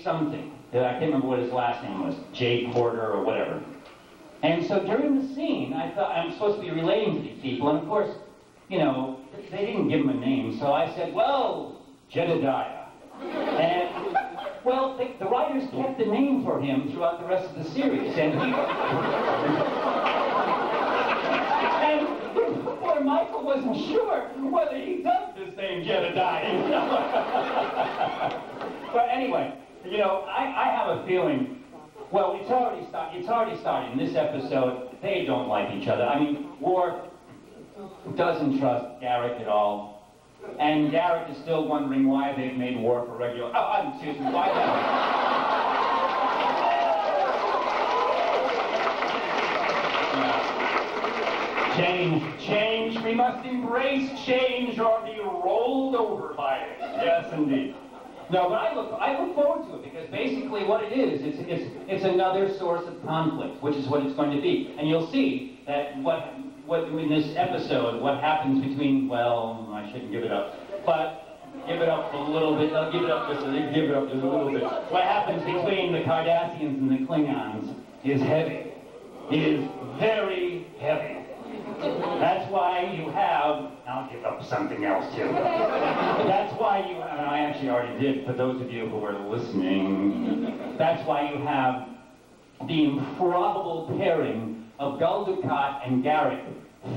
something. I can't remember what his last name was, Jay Porter or whatever. And so during the scene, I thought I'm supposed to be relating to these people, and of course, you know, they didn't give him a name, so I said, well, Jedediah. And, well, the writers kept the name for him throughout the rest of the series, and he... and poor Michael wasn't sure whether he dubbed this name Jedediah. But anyway, you know, I have a feeling, well, it's already started in this episode. They don't like each other. I mean, Worf doesn't trust Garrick at all. And Garrick is still wondering why they've made Worf a regular... Oh, excuse me, why that? Change. We must embrace change or be rolled over by it. Yes, indeed. No, but I look forward to it because basically what it is, it's another source of conflict, which is what it's going to be. And you'll see that what in this episode, what happens between, well, I shouldn't give it up, but give it up a little bit. I'll give it up just a little bit. What happens between the Cardassians and the Klingons is heavy. It is very heavy. That's why you have, I'll give up something else too. That's why you, and I actually already did, for those of you who are listening, that's why you have the improbable pairing of Gul Dukat and Garrick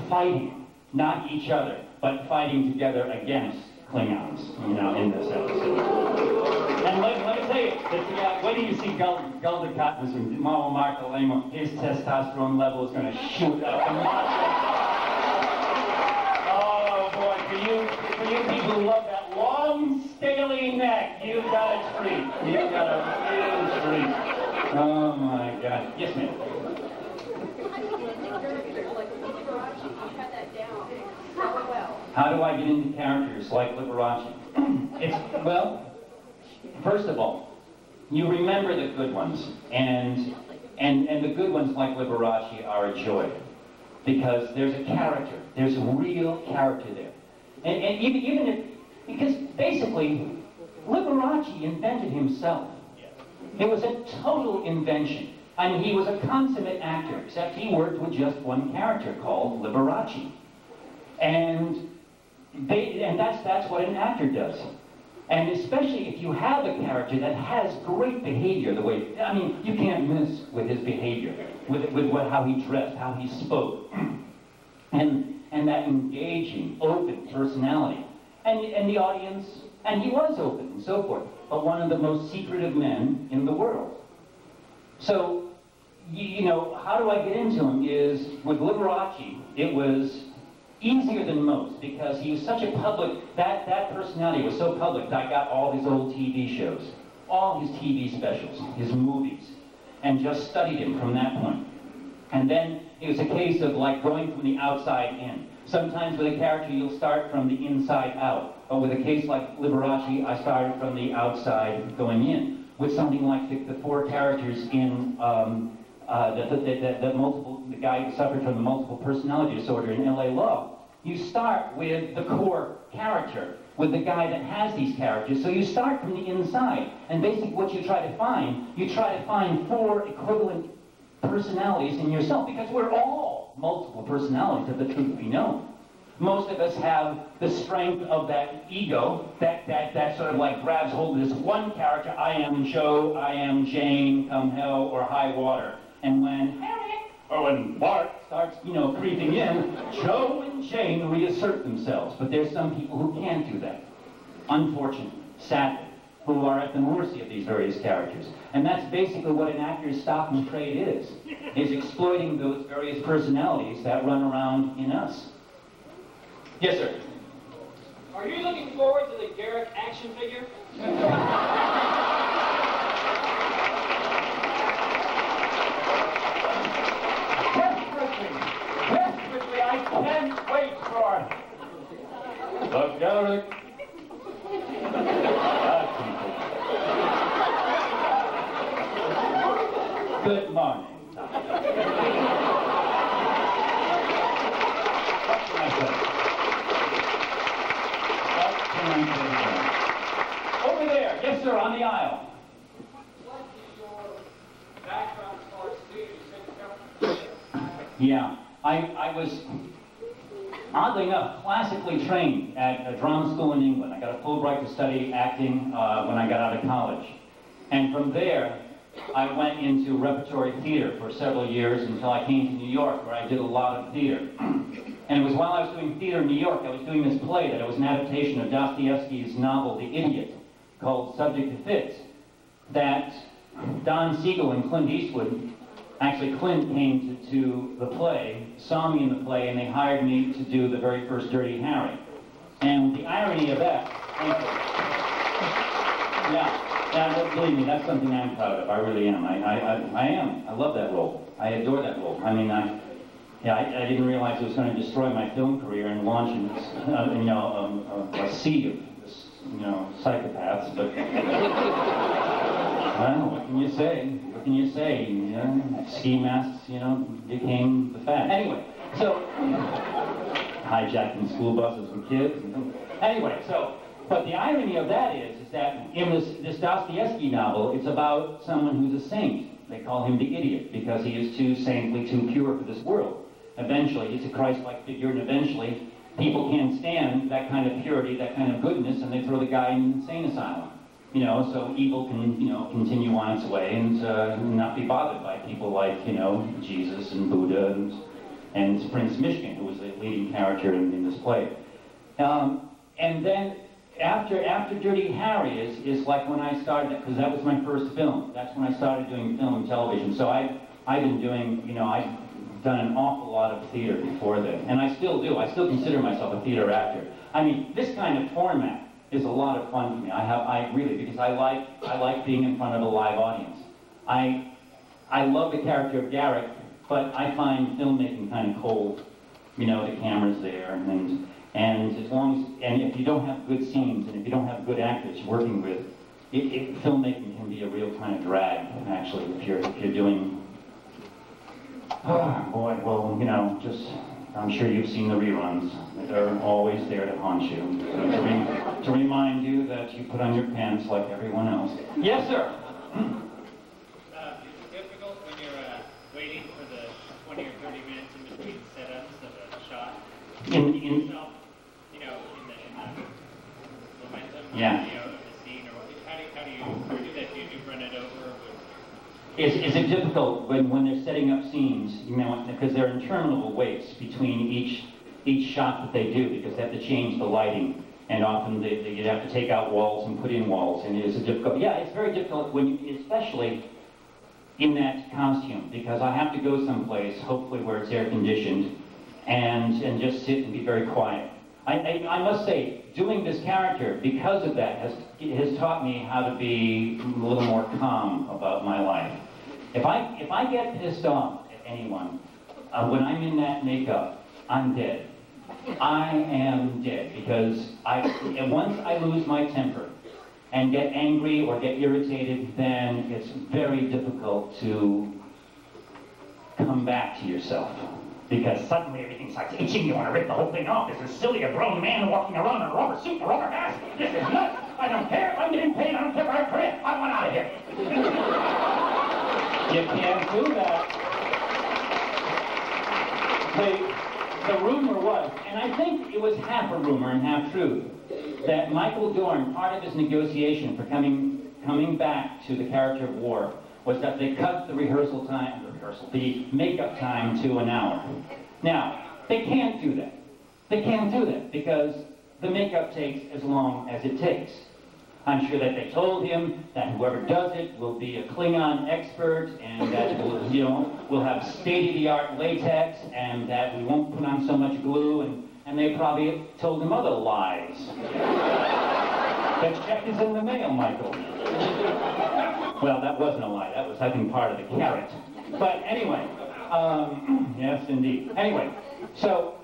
fighting, not each other, but fighting together against Klingons, you know, in this episode. And let me tell you, when you see Gul Dukat was in Marco Lamo, his testosterone level is going to shoot up. Oh boy, for you people who love that long, scaly neck, you've got a treat. You've got a real treat. Oh my God. Yes, ma'am. How do I get into characters like Liberace? Well, first of all, you remember the good ones, and the good ones like Liberace are a joy, because there's a character, there's a real character there, and even if, because basically, Liberace invented himself. It was a total invention. I mean, he was a consummate actor, except he worked with just one character called Liberace. And that's what an actor does. And especially if you have a character that has great behavior, the way, I mean, you can't miss with his behavior, with how he dressed, how he spoke, and that engaging, open personality. And the audience, and he was open and so forth, but one of the most secretive men in the world. So, you know, how do I get into him is, with Liberace, it was easier than most, because he was such a public, that personality was so public that I got all his old TV shows, all his TV specials, his movies, and just studied him from that point. And then it was a case of like going from the outside in. Sometimes with a character you'll start from the inside out, but with a case like Liberace, I started from the outside going in. With something like the four characters in the guy who suffered from the multiple personality disorder in L.A. Law, you start with the core character, with the guy that has these characters. So you start from the inside, and basically what you try to find four equivalent personalities in yourself, because we're all multiple personalities, if the truth be known. Most of us have the strength of that ego that sort of like grabs hold of this one character. I am Joe, I am Jane, come hell or high water. And when Harry or when Bart starts, you know, creeping in, Joe and Jane reassert themselves. But there's some people who can't do that, unfortunately, sadly, who are at the mercy of these various characters. And that's basically what an actor's stock and trade is exploiting those various personalities that run around in us. Yes, sir. Are you looking forward to the Garrick action figure? Desperately, I can't wait for it. Look, Garrick. Good morning. What can I say? Over there, yes sir, on the aisle. Yeah, I was, oddly enough, classically trained at a drama school in England. I got a Fulbright to study acting when I got out of college. And from there, I went into repertory theater for several years until I came to New York, where I did a lot of theater. And it was while I was doing theater in New York, I was doing this play that it was an adaptation of Dostoevsky's novel, The Idiot, called Subject to Fits, that Don Siegel and Clint Eastwood, actually Clint came to the play, saw me in the play, and they hired me to do the very first Dirty Harry. And the irony of that, thank you. Yeah, believe me, that's something I'm proud of. I really am. I am. I love that role. I adore that role. I mean, I didn't realize it was going to destroy my film career and launch a sea of, psychopaths. But well, what can you say? What can you say? You know, ski masks, became the fad. Anyway, so hijacking school buses with kids. Anyway, but the irony of that is that in this Dostoevsky novel, it's about someone who's a saint. They call him the idiot because he is too saintly, too pure for this world. Eventually, he's a Christ-like figure, and eventually, people can't stand that kind of purity, that kind of goodness, and they throw the guy in an insane asylum. So evil can, continue on its way and not be bothered by people like, Jesus and Buddha and Prince Mishkin, who was the leading character in this play. And then after Dirty Harry is like when I started, because that was my first film. That's when I started doing film and television. So I've been doing, I've done an awful lot of theater before then, and I still do. I still consider myself a theater actor. I mean, this kind of format is a lot of fun for me. I really, because I like being in front of a live audience. I love the character of Garrick, but I find filmmaking kind of cold. The camera's there, and as long as, and if you don't have good scenes, and if you don't have good actors working with, filmmaking can be a real kind of drag, actually, if you're doing. Oh boy, well, I'm sure you've seen the reruns. They're always there to haunt you, to remind you that you put on your pants like everyone else. Yes, sir. Is it difficult when you're waiting for the 20 or 30 minutes in between setups of a shot? In the momentum yeah. of the scene, or how do you do that? Do you run it over? Is it difficult when they're setting up scenes, because there are interminable waits between each shot that they do, because they have to change the lighting, and often you have to take out walls and put in walls, and it is a difficult. Yeah, it's very difficult especially in that costume, because I have to go someplace, hopefully where it's air conditioned, and just sit and be very quiet. I must say, doing this character, because of that, has taught me how to be a little more calm about my life. If I get pissed off at anyone, when I'm in that makeup, I'm dead. I am dead, because once I lose my temper and get angry or get irritated, then it's very difficult to come back to yourself. Because suddenly everything starts itching, you want to rip the whole thing off. This is silly, a grown man walking around in a rubber suit and a rubber mask. This is nuts. I don't care if I'm getting paid, I don't care if I have a career. I want out of here. You can't do that. The rumor was, and I think it was half a rumor and half truth, that Michael Dorn, part of his negotiation for coming back to the character of War, was that they cut the the makeup time to an hour. Now, they can't do that. They can't do that because the makeup takes as long as it takes. I'm sure that they told him that whoever does it will be a Klingon expert, and that we'll have state-of-the-art latex, and that we won't put on so much glue, and they probably told him other lies. The check is in the mail, Michael. Well, that wasn't a lie. That was, I think, part of the carrot. But anyway, yes, indeed. Anyway, so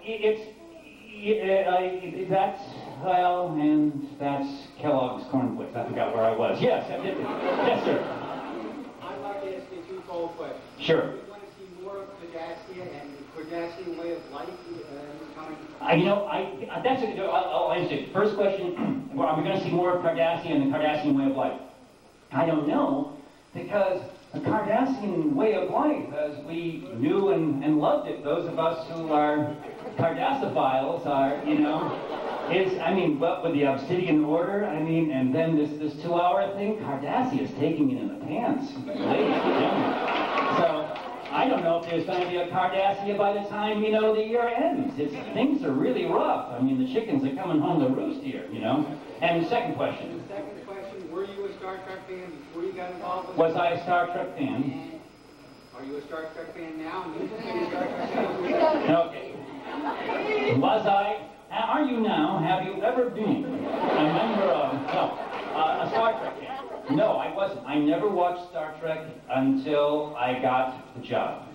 that's Kellogg's Cornflakes. I forgot where I was. Yes, I did. Yes, sir. I'd like to ask you a two-fold question. Sure. Do you want to see more of Kardashian and the Kardashian way of life coming? That's a good. I'll answer it. First question: are we going to see more of Kardashian and the Kardashian way of life? I don't know, because the Cardassian way of life as we knew and loved it. Those of us who are Cardassophiles are, you know, I mean, what with the Obsidian Order, I mean, and then this 2-hour thing, Cardassia is taking it in the pants, ladies and gentlemen. So, I don't know if there's going to be a Cardassia by the time, you know, the year ends. Things are really rough. I mean, the chickens are coming home to roost here, you know. And the second question. The second question, were you a Star Trek fan before you got involved with it? Was I a Star Trek fan? And are you a Star Trek fan now? And you've been a Star Trek fan? Okay. Was I? Are you now? Have you ever been a member of, a Star Trek fan? No, I wasn't. I never watched Star Trek until I got the job.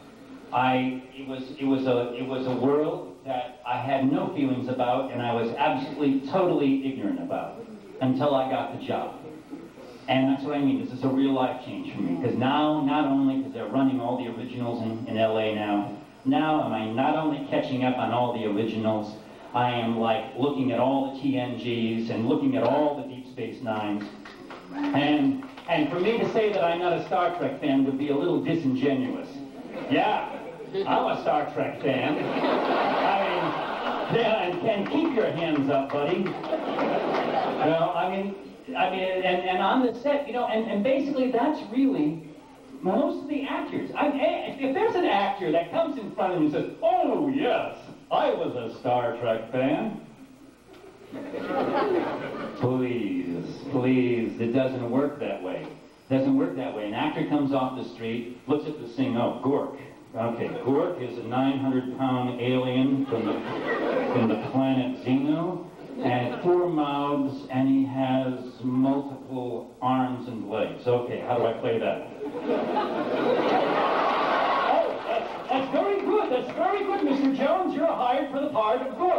It was a world that I had no feelings about, and I was absolutely, totally ignorant about until I got the job. And that's what I mean. This is a real life change for me, because now, not only because they're running all the originals in LA now am I not only catching up on all the originals, I am like looking at all the TNGs and looking at all the Deep Space Nines. And for me to say that I'm not a Star Trek fan would be a little disingenuous. Yeah, I'm a Star Trek fan. I mean, yeah, and keep your hands up, buddy. You know, I mean, and on the set, you know, and basically that's really most of the actors. If there's an actor that comes in front of you and says, "Oh yes, I was a Star Trek fan," please, it doesn't work that way. It doesn't work that way. An actor comes off the street, looks at this thing, oh, Gork. Okay, Gork is a 900-pound alien from the planet Xeno, and 4 mouths, and he has multiple arms and legs. Okay, how do I play that? Oh, that's very good. That's very good, Mr. Jones. You're hired for the part of Gork.